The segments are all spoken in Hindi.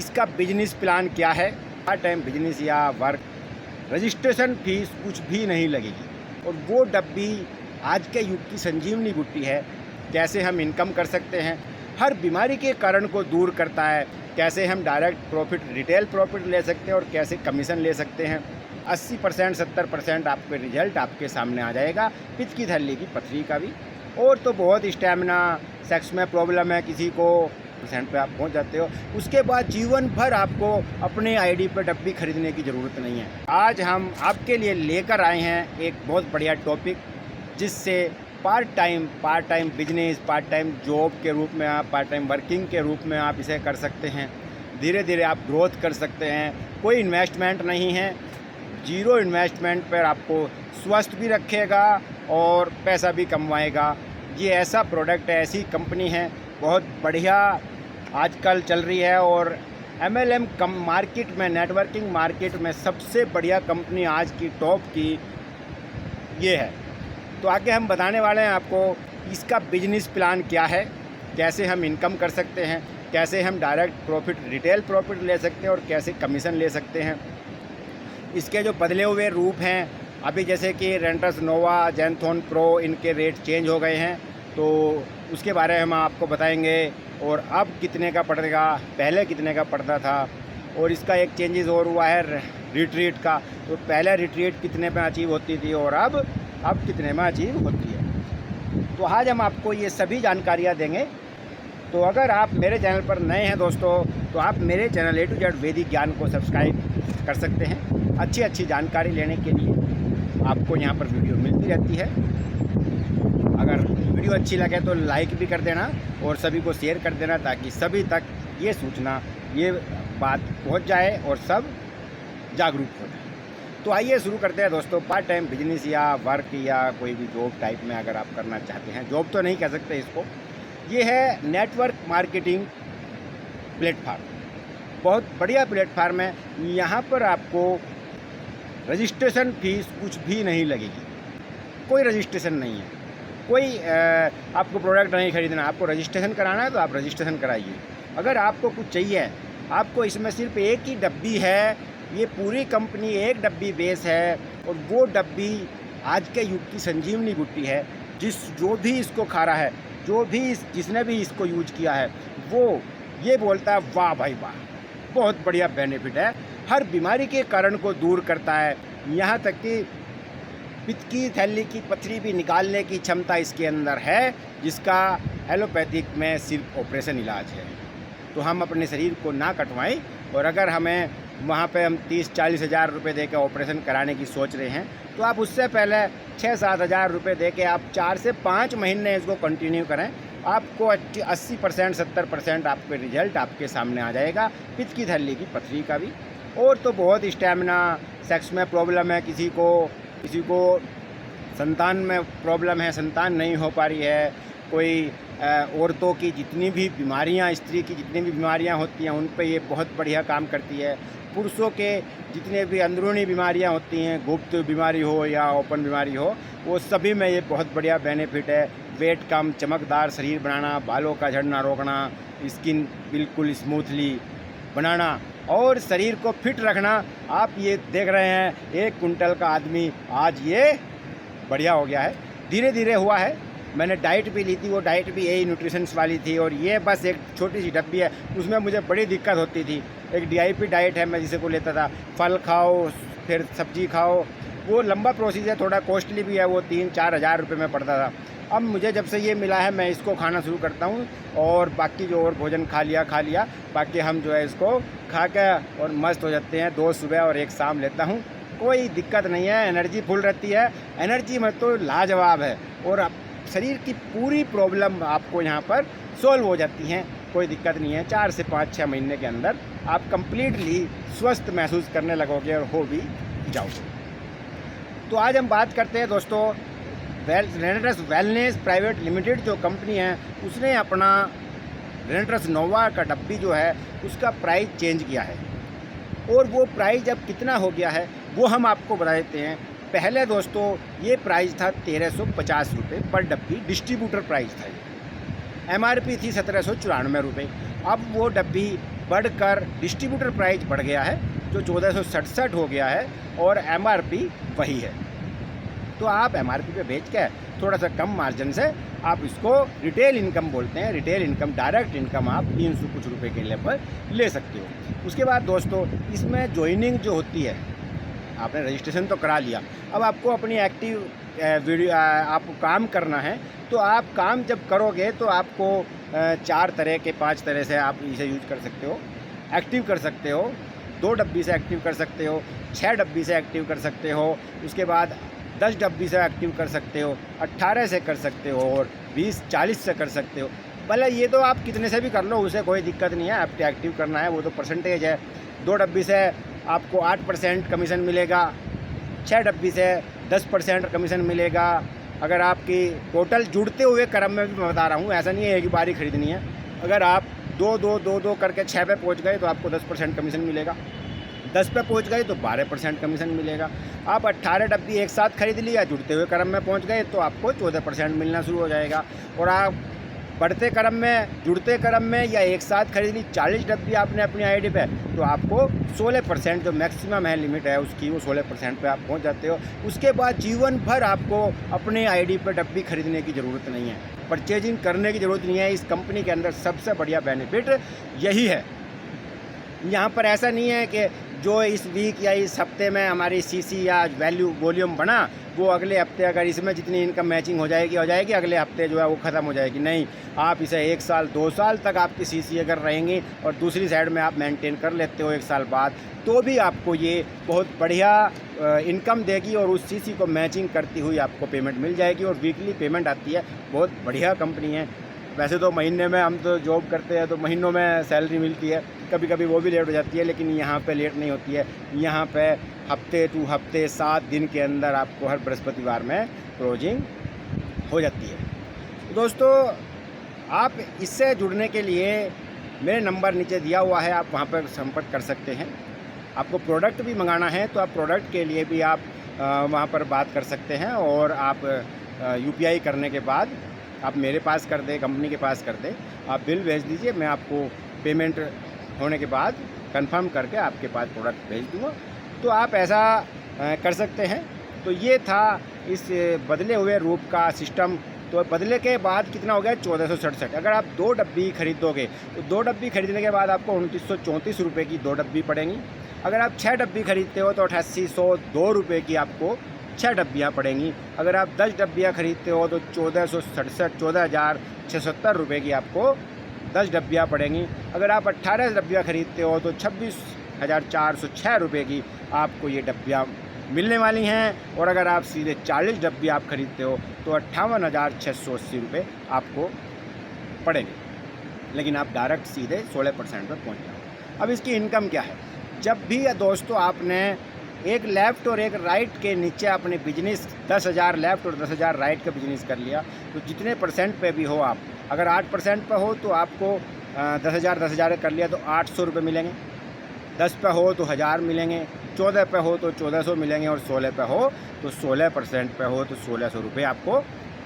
इसका बिजनेस प्लान क्या है। पार्ट टाइम बिजनेस या वर्क, रजिस्ट्रेशन फीस कुछ भी नहीं लगेगी और वो डब्बी आज के युग की संजीवनी बूटी है। कैसे हम इनकम कर सकते हैं, हर बीमारी के कारण को दूर करता है। कैसे हम डायरेक्ट प्रॉफिट, रिटेल प्रॉफिट ले सकते हैं और कैसे कमीशन ले सकते हैं। 80% 70% आपके रिजल्ट आपके सामने आ जाएगा। पित्त की थैली की पथरी का भी, और तो बहुत स्टैमिना, सेक्स में प्रॉब्लम है किसी को, % पे आप पहुंच जाते हो। उसके बाद जीवन भर आपको अपने आईडी पर डब्बी खरीदने की ज़रूरत नहीं है। आज हम आपके लिए लेकर आए हैं एक बहुत बढ़िया टॉपिक, जिससे part time business, part time job के रूप में, आप पार्ट टाइम वर्किंग के रूप में आप इसे कर सकते हैं। धीरे धीरे आप ग्रोथ कर सकते हैं। कोई इन्वेस्टमेंट नहीं है, जीरो इन्वेस्टमेंट पर आपको स्वस्थ भी रखेगा और पैसा भी कमवाएगा। ये ऐसा प्रोडक्ट है, ऐसी कंपनी है, बहुत बढ़िया आजकल चल रही है और MLM कम मार्केट में, नेटवर्किंग मार्केट में सबसे बढ़िया कंपनी आज की टॉप की ये है। तो आगे हम बताने वाले हैं आपको इसका बिजनेस प्लान क्या है, कैसे हम इनकम कर सकते हैं, कैसे हम डायरेक्ट प्रॉफिट, रिटेल प्रॉफिट ले सकते हैं और कैसे कमीशन ले सकते हैं। इसके जो बदले हुए रूप हैं, अभी जैसे कि रेंटस नोवा, जेंथोन प्रो, इनके रेट चेंज हो गए हैं, तो उसके बारे में हम आपको बताएंगे। और अब कितने का पड़ेगा, पहले कितने का पड़ता था, और इसका एक चेंजेस और हुआ है रिट्रीट का। तो पहले रिट्रीट कितने पे अचीव होती थी और अब कितने में अचीव होती है। तो आज हम आपको ये सभी जानकारियाँ देंगे। तो अगर आप मेरे चैनल पर नए हैं दोस्तों, तो आप मेरे चैनल A to Z वैदिक ज्ञान को सब्सक्राइब कर सकते हैं। अच्छी जानकारी लेने के लिए आपको यहाँ पर वीडियो मिलती रहती है। अगर वीडियो अच्छी लगे तो लाइक भी कर देना और सभी को शेयर कर देना, ताकि सभी तक ये सूचना, ये बात पहुँच जाए और सब जागरूक हो जाए। तो आइए शुरू करते हैं दोस्तों। पार्ट टाइम बिजनेस या वर्क या कोई भी जॉब टाइप में अगर आप करना चाहते हैं, जॉब तो नहीं कह सकते इसको, ये है नेटवर्क मार्केटिंग प्लेटफार्म। बहुत बढ़िया प्लेटफार्म है। यहाँ पर आपको रजिस्ट्रेशन फीस कुछ भी नहीं लगेगी, कोई रजिस्ट्रेशन नहीं है, कोई आपको प्रोडक्ट नहीं खरीदना। आपको रजिस्ट्रेशन कराना है तो आप रजिस्ट्रेशन कराइए। अगर आपको कुछ चाहिए, आपको इसमें सिर्फ एक ही डब्बी है, ये पूरी कंपनी एक डब्बी बेस है और वो डब्बी आज के युग की संजीवनी बूटी है। जो भी इसको खा रहा है, जिसने भी इसको यूज किया है, वो ये बोलता है वाह भाई वाह, बहुत बढ़िया बेनिफिट है। हर बीमारी के कारण को दूर करता है। यहाँ तक कि पित्त की थैली की पथरी भी निकालने की क्षमता इसके अंदर है, जिसका एलोपैथिक में सिर्फ ऑपरेशन इलाज है। तो हम अपने शरीर को ना कटवाएं, और अगर हमें वहाँ पे हम 30-40 हज़ार रुपये दे के ऑपरेशन कराने की सोच रहे हैं, तो आप उससे पहले 6-7 हज़ार रुपये दे के आप 4 से 5 महीने इसको कंटिन्यू करें। आपको 80% 70% आपके रिजल्ट आपके सामने आ जाएगा। पित्त की थैली की पथरी का भी, और तो बहुत स्टैमिना, सेक्स में प्रॉब्लम है किसी को संतान में प्रॉब्लम है, संतान नहीं हो पा रही है, कोई औरतों की जितनी भी बीमारियां, स्त्री की जितनी भी बीमारियां होती हैं, उन पे ये बहुत बढ़िया काम करती है। पुरुषों के जितने भी अंदरूनी बीमारियां होती हैं, गुप्त बीमारी हो या ओपन बीमारी हो, वो सभी में ये बहुत बढ़िया बेनिफिट है। वेट कम, चमकदार शरीर बनाना, बालों का झड़ना रोकना, स्किन बिल्कुल स्मूथली बनाना और शरीर को फिट रखना। आप ये देख रहे हैं, 1 कुंटल का आदमी आज ये बढ़िया हो गया है। धीरे धीरे हुआ है। मैंने डाइट भी ली थी, वो डाइट भी यही न्यूट्रिशंस वाली थी, और ये बस एक छोटी सी डब्बी है। उसमें मुझे बड़ी दिक्कत होती थी। एक DIP डाइट है, मैं जिसे को लेता था, फल खाओ फिर सब्जी खाओ, वो लंबा प्रोसेस है, थोड़ा कॉस्टली भी है, वो 3-4 हज़ार रुपये में पड़ता था। अब मुझे जब से ये मिला है, मैं इसको खाना शुरू करता हूँ और बाकी जो और भोजन खा लिया, बाकी हम जो है इसको खा के और मस्त हो जाते हैं। 2 सुबह और 1 शाम लेता हूँ, कोई दिक्कत नहीं है। एनर्जी फुल रहती है, एनर्जी में तो लाजवाब है, और शरीर की पूरी प्रॉब्लम आपको यहाँ पर सॉल्व हो जाती हैं। कोई दिक्कत नहीं है। 4 से 5-6 महीने के अंदर आप कंप्लीटली स्वस्थ महसूस करने लगोगे और हो भी जाओगे। तो आज हम बात करते हैं दोस्तों, रेनेटस वेलनेस प्राइवेट लिमिटेड जो कंपनी है, उसने अपना रेनेटस नोवा का डब्बी जो है उसका प्राइस चेंज किया है, और वो प्राइस अब कितना हो गया है वो हम आपको बता देते हैं। पहले दोस्तों ये प्राइस था 1350 रुपये पर डब्बी, डिस्ट्रीब्यूटर प्राइस था। ये MRP थी 1794 रुपये। अब वो डब्बी बढ़कर डिस्ट्रीब्यूटर प्राइस बढ़ गया है जो 1467 हो गया है और MRP वही है। तो आप MRP पे बेच के थोड़ा सा कम मार्जिन से आप इसको रिटेल इनकम बोलते हैं, रिटेल इनकम, डायरेक्ट इनकम आप 300 कुछ रुपए के लेवल ले सकते हो। उसके बाद दोस्तों इसमें ज्वाइनिंग जो होती है, आपने रजिस्ट्रेशन तो करा लिया, अब आपको अपनी एक्टिव वीडियो आपको काम करना है। तो आप काम जब करोगे तो आपको 4 तरह के 5 तरह से आप इसे यूज कर सकते हो। एक्टिव कर सकते हो, 2 डब्बी से एक्टिव कर सकते हो, 6 डब्बी से एक्टिव कर सकते हो, उसके बाद 10 डब्बी से एक्टिव कर सकते हो, 18 से कर सकते हो और 20-40 से कर सकते हो। भले ये तो आप कितने से भी कर लो, उसे कोई दिक्कत नहीं है। आपको एक्टिव करना है वो तो परसेंटेज है। 2 डब्बी से आपको 8% कमीशन मिलेगा, 6 डब्बी से 10% कमीशन मिलेगा। अगर आपकी टोटल जुड़ते हुए क्रम में भी मैं बता रहा हूँ, ऐसा नहीं है एक ही बारी खरीदनी है। अगर आप 2 करके 6 पे पहुँच गए तो आपको 10% कमीशन मिलेगा, 10 पे पहुँच गए तो 12% कमीशन मिलेगा। आप 18 डब्बी एक साथ खरीद लिया, जुड़ते हुए क्रम में पहुँच गए तो आपको 14% मिलना शुरू हो जाएगा। और आप बढ़ते क्रम में, जुड़ते क्रम में या एक साथ खरीद ली 40 डब्बी आपने अपनी आईडी पे, तो आपको 16% जो मैक्सिमम है लिमिट है उसकी, वो 16% पे आप पहुंच जाते हो। उसके बाद जीवन भर आपको अपने आईडी पे डब्बी खरीदने की ज़रूरत नहीं है, परचेजिंग करने की ज़रूरत नहीं है। इस कंपनी के अंदर सबसे बढ़िया बेनिफिट यही है। यहाँ पर ऐसा नहीं है कि जो इस वीक या इस हफ्ते में हमारी सीसी या वॉल्यूम बना, वो अगले हफ्ते अगर इसमें जितनी इनकम मैचिंग हो जाएगी अगले हफ्ते जो है वो ख़त्म हो जाएगी। नहीं, आप इसे 1 साल 2 साल तक आपकी सीसी अगर रहेंगी और दूसरी साइड में आप मेंटेन कर लेते हो 1 साल बाद, तो भी आपको ये बहुत बढ़िया इनकम देगी और उस सीसी को मैचिंग करती हुई आपको पेमेंट मिल जाएगी। और वीकली पेमेंट आती है। बहुत बढ़िया कंपनी है। वैसे तो महीने में हम तो जॉब करते हैं तो महीनों में सैलरी मिलती है, कभी कभी वो भी लेट हो जाती है, लेकिन यहाँ पे लेट नहीं होती है। यहाँ पे हफ्ते टू हफ्ते 7 दिन के अंदर आपको हर बृहस्पतिवार में क्लोजिंग हो जाती है। तो दोस्तों आप इससे जुड़ने के लिए मेरे नंबर नीचे दिया हुआ है, आप वहाँ पर संपर्क कर सकते हैं। आपको प्रोडक्ट भी मंगाना है तो आप प्रोडक्ट के लिए भी आप वहाँ पर बात कर सकते हैं। और आप UPI करने के बाद आप मेरे पास कर दें, कंपनी के पास कर दें, आप बिल भेज दीजिए, मैं आपको पेमेंट होने के बाद कंफर्म करके आपके पास प्रोडक्ट भेज दूँगा। तो आप ऐसा कर सकते हैं। तो ये था इस बदले हुए रूप का सिस्टम। तो बदले के बाद कितना हो गया 1467। अगर आप 2 डब्बी खरीदोगे तो 2 डब्बी खरीदने के बाद आपको 2934 रुपये की 2 डब्बी पड़ेंगी। अगर आप 6 डब्बी खरीदते हो तो 8802 रुपये की आपको 6 डब्बियाँ पड़ेंगी। अगर आप 10 डब्बियाँ खरीदते हो तो 14,670 रुपये की आपको 10 डब्बियाँ पड़ेंगी। अगर आप 18 डब्बियाँ खरीदते हो तो 26,406 रुपये की आपको ये डब्बियाँ मिलने वाली हैं। और अगर आप सीधे 40 डब्बी आप खरीदते हो तो 58,680 रुपये आपको पड़ेंगे, लेकिन आप डायरेक्ट सीधे 16% पर पहुँच जाओ। अब इसकी इनकम क्या है? जब भी दोस्तों आपने एक लेफ़्ट और एक राइट के नीचे अपने बिजनेस 10,000 लेफ़्ट और 10,000 राइट का बिजनेस कर लिया, तो जितने % पे भी हो आप, अगर 8% पे हो तो आपको 10,000 कर लिया तो 800 रुपये मिलेंगे, 10 पे हो तो 1000 मिलेंगे, 14 पे हो तो 1400 मिलेंगे और 16 पे हो तो 16% पे हो तो 1600 रुपये आपको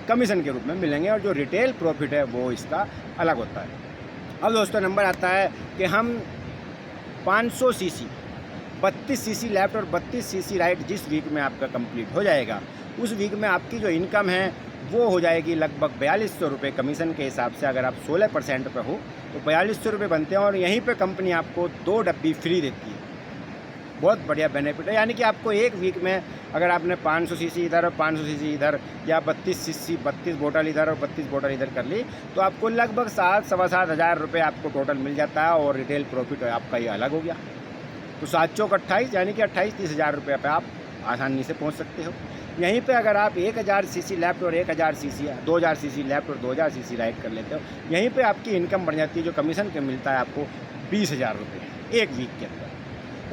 कमीशन के रूप में मिलेंगे। और जो रिटेल प्रॉफिट है वो इसका अलग होता है। अब दोस्तों नंबर आता है कि हम 500 सीसी 32 सीसी लेफ़्ट और 32 सीसी राइट जिस वीक में आपका कंप्लीट हो जाएगा, उस वीक में आपकी जो इनकम है वो हो जाएगी लगभग 4200 रुपये कमीशन के हिसाब से। अगर आप 16% पे हो तो 4200 रुपये बनते हैं और यहीं पे कंपनी आपको 2 डब्बी फ्री देती है। बहुत बढ़िया बेनिफिट है। यानी कि आपको एक वीक में अगर आपने 500 सीसी इधर और 500 सीसी इधर या 32 सीसी 32 बोतल इधर और 32 बोतल इधर कर ली तो आपको लगभग 7-7.25 हज़ार रुपये आपको टोटल मिल जाता है। और रिटेल प्रॉफिट आपका ये अलग हो गया। तो 7 चौक 28 यानी कि 28-30 हज़ार रुपये पे आप आसानी से पहुंच सकते हो। यहीं पे अगर आप 1000 सीसी लेफ़्ट और 1000 सीसी 2000 सीसी लेफ़्ट और 2000 सीसी राइट कर लेते हो, यहीं पे आपकी इनकम बढ़ जाती है। जो कमीशन के मिलता है आपको 20,000 रुपये एक वीक के अंदर।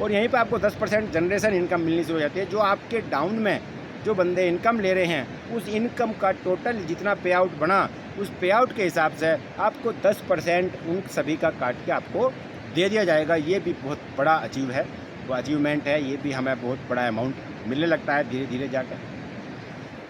और यहीं पे आपको 10% जनरेशन इनकम मिलनी शुरू हो जाती है। जो आपके डाउन में जो बंदे इनकम ले रहे हैं उस इनकम का टोटल जितना पे आउट बना, उस पे आउट के हिसाब से आपको 10% उन सभी का काट के आपको दे दिया जाएगा। ये भी बहुत बड़ा अचीवमेंट है। ये भी हमें बहुत बड़ा अमाउंट मिलने लगता है धीरे धीरे जाकर।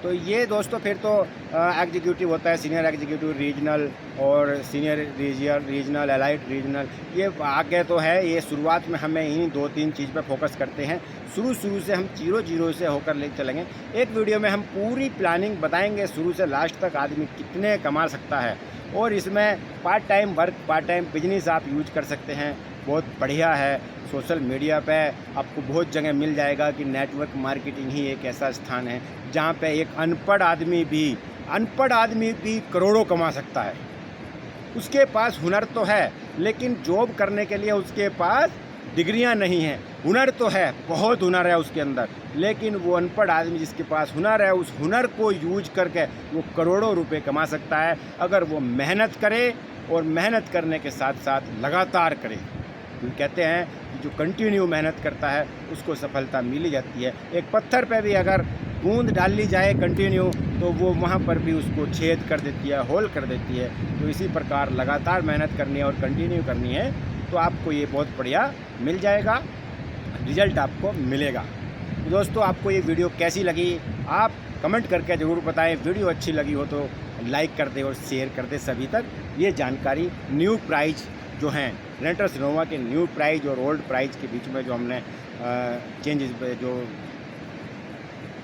तो ये दोस्तों फिर तो एग्जीक्यूटिव होता है, सीनियर एग्जीक्यूटिव, रीजनल और सीनियर रीजनल, एलाइट रीजनल, ये आगे तो है। ये शुरुआत में हमें इन 2-3 चीज़ पर फोकस करते हैं। शुरू से हम 0 से होकर ले चलेंगे। एक वीडियो में हम पूरी प्लानिंग बताएंगे शुरू से लास्ट तक आदमी कितने कमा सकता है। और इसमें part time work, part time business आप यूज कर सकते हैं, बहुत बढ़िया है। सोशल मीडिया पे आपको बहुत जगह मिल जाएगा कि नेटवर्क मार्केटिंग ही एक ऐसा स्थान है जहाँ पे एक अनपढ़ आदमी भी करोड़ों कमा सकता है। उसके पास हुनर तो है, लेकिन जॉब करने के लिए उसके पास डिग्रियां नहीं हैं। हुनर तो है, बहुत हुनर है उसके अंदर, लेकिन वो अनपढ़ आदमी जिसके पास हुनर है, उस हुनर को यूज करके वो करोड़ों रुपए कमा सकता है, अगर वो मेहनत करे और मेहनत करने के साथ साथ लगातार करे। तो कहते हैं कि जो कंटिन्यू मेहनत करता है उसको सफलता मिल ही जाती है। एक पत्थर पे भी अगर बूंद डाल ली जाए कंटिन्यू, तो वो वहाँ पर भी उसको छेद कर देती है, होल कर देती है। तो इसी प्रकार लगातार मेहनत करनी है और कंटिन्यू करनी है, तो आपको ये बहुत बढ़िया मिल जाएगा, रिजल्ट आपको मिलेगा। तो दोस्तों, आपको ये वीडियो कैसी लगी आप कमेंट करके ज़रूर बताएं। वीडियो अच्छी लगी हो तो लाइक कर दे और शेयर कर दे सभी तक। ये जानकारी न्यू प्राइस जो हैं रेंटर्स इनोवा के न्यू प्राइस और ओल्ड प्राइस के बीच में जो हमने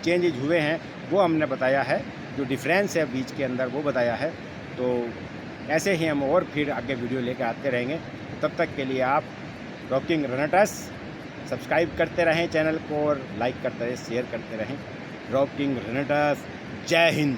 चेंजेज हुए हैं वो हमने बताया है, जो डिफरेंस है बीच के अंदर वो बताया है। तो ऐसे ही हम और फिर आगे वीडियो लेकर आते रहेंगे। तब तक के लिए आप रॉकिंग रेनेटर्स सब्सक्राइब करते रहें चैनल को और लाइक करते रहें, शेयर करते रहें। रॉकिंग रेनेटर्स, जय हिंद।